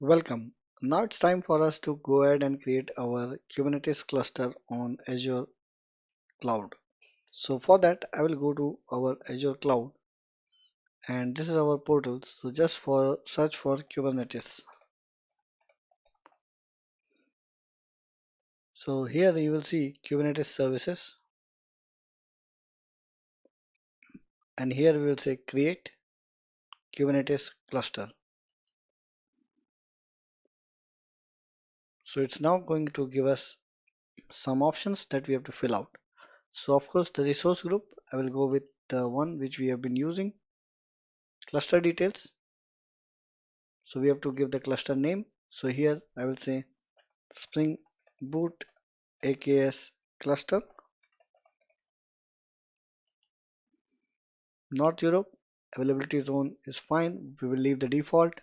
Welcome. Now it's time for us to go ahead and create our Kubernetes cluster on Azure Cloud. So for that, I will go to our Azure Cloud and this is our portal. So just for search for Kubernetes. So here you will see Kubernetes services and here we will say create Kubernetes cluster. So it's now going to give us some options that we have to fill out. So of course the resource group, I will go with the one which we have been using. Cluster details. So we have to give the cluster name. So here I will say Spring Boot AKS cluster. North Europe availability zone is fine. We will leave the default.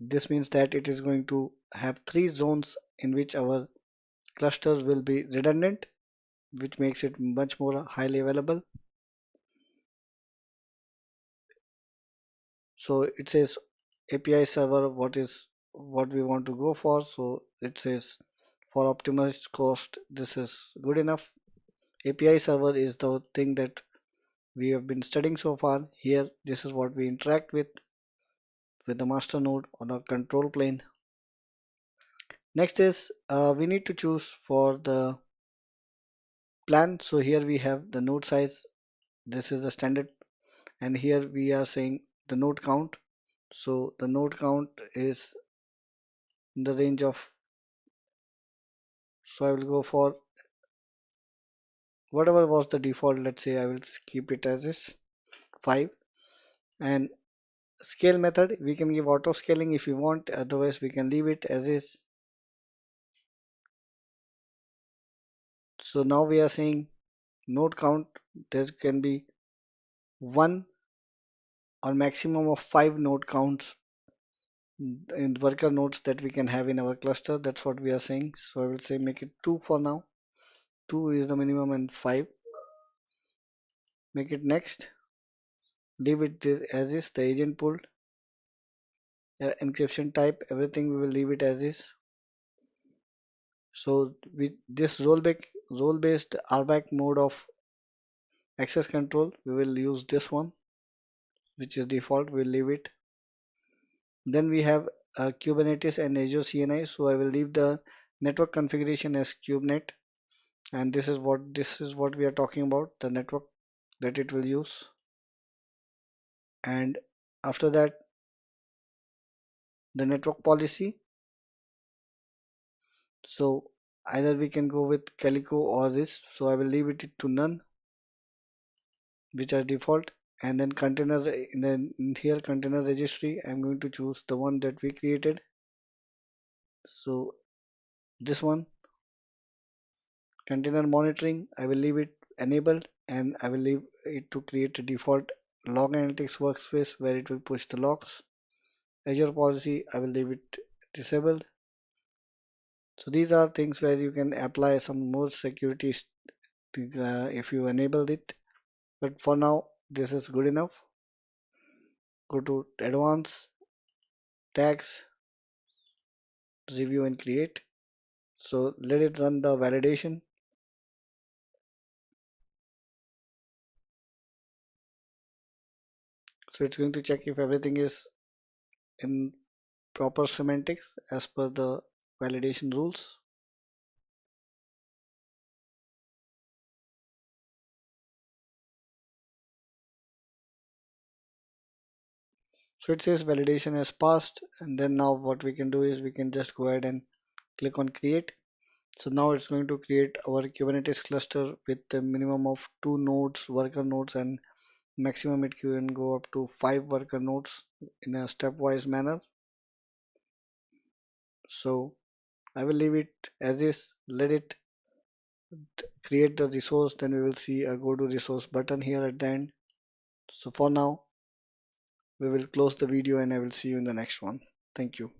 This means that it is going to have three zones in which our clusters will be redundant, which makes it much more highly available. So it says API server what we want to go for. So it says for optimized cost, this is good enough. API server is the thing that we have been studying so far. Here, this is what we interact with the master node on a control plane. Next is we need to choose for the plan. So here we have the node size. This is the standard, and here we are saying the node count. So the node count is in the range of. So I will go for whatever was the default. Let's say I will keep it as is 5. And scale method we can give auto scaling if you want. Otherwise we can leave it as is. So now we are saying node count, there can be one or maximum of 5 node counts in worker nodes that we can have in our cluster. That's what we are saying. So I will say make it 2 for now. 2 is the minimum and 5. Make it next. Leave it as is. The agent pool, encryption type, everything we will leave it as is. So with this role based RBAC mode of access control, we will use this one, which is default. We'll leave it. Then we have Kubernetes and Azure CNI. So I will leave the network configuration as kubenet, and this is what we are talking about, the network that it will use. And after that, the network policy. So either we can go with Calico or this. So I will leave it to none, which are default. And then container in here container registry, I'm going to choose the one that we created. So this one. Container monitoring, I will leave it enabled, and I will leave it to create a default log analytics workspace where it will push the logs. Azure policy, I will leave it disabled. So these are things where you can apply some more security if you enable it. But for now, this is good enough. Go to advanced, tags, review and create. So let it run the validation. So it's going to check if everything is in proper semantics as per the validation rules. So it says validation has passed, and then now what we can do is we can just go ahead and click on create. So now it's going to create our Kubernetes cluster with a minimum of 2 nodes, worker nodes, and maximum it can go up to 5 worker nodes in a stepwise manner. So I will leave it as is, let it create the resource, then we will see a go to resource button here at the end. So for now, we will close the video and I will see you in the next one. Thank you.